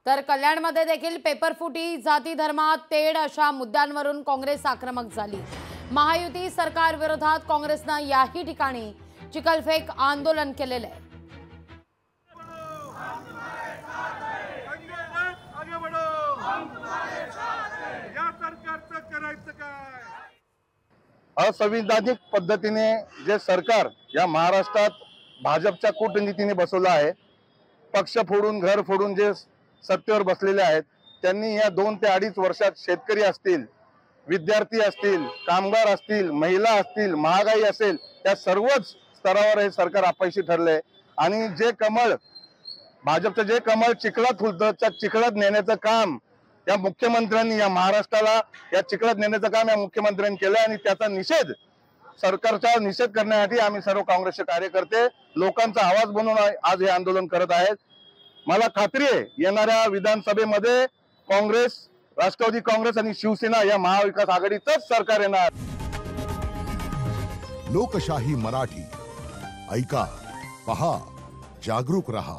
तर कल्याणमध्ये देखील पेपरफुटी, जाती धर्मात तेढ अशा मुद्द्यांवरून काँग्रेस आक्रमक झाली। महायुती सरकार विरोधात काँग्रेसने याही ठिकाणी चिखलफेक आंदोलन केलेले आहे। असंविधानिक पद्धतीने जे सरकार या महाराष्ट्रात भाजपच्या कूटनीतीने बसवलं आहे, पक्ष फोडून घर फोडून जे सत्तेवर बसलेले आहेत, त्यांनी या 2 ते 2.5 वर्षात शेतकरी असतील, विद्यार्थी असतील, कामगार असतील, महिला असतील, महागाई असेल, त्या सर्वच स्तरावर हे सरकार अपयशी ठरले। आणि जे कमळ भाजपचं जे कमळ चिखलात फुलतं, त्या चिखलात नेण्याचं काम या मुख्यमंत्र्यांनी, या महाराष्ट्राला या चिखलात नेण्याचं काम या मुख्यमंत्र्यांनी केलं। आणि त्याचा निषेध, सरकारचा निषेध करण्यासाठी आम्ही सर्व काँग्रेसचे कार्यकर्ते लोकांचा आवाज बनवून आज हे आंदोलन करत आहेत। मला खात्री आहे येणाऱ्या विधानसभेमध्ये काँग्रेस, राष्ट्रवादी काँग्रेस आणि शिवसेना या महाविकास आघाडीचंच सरकार येणार। लोकशाही मराठी ऐका, पहा, जागरूक रहा।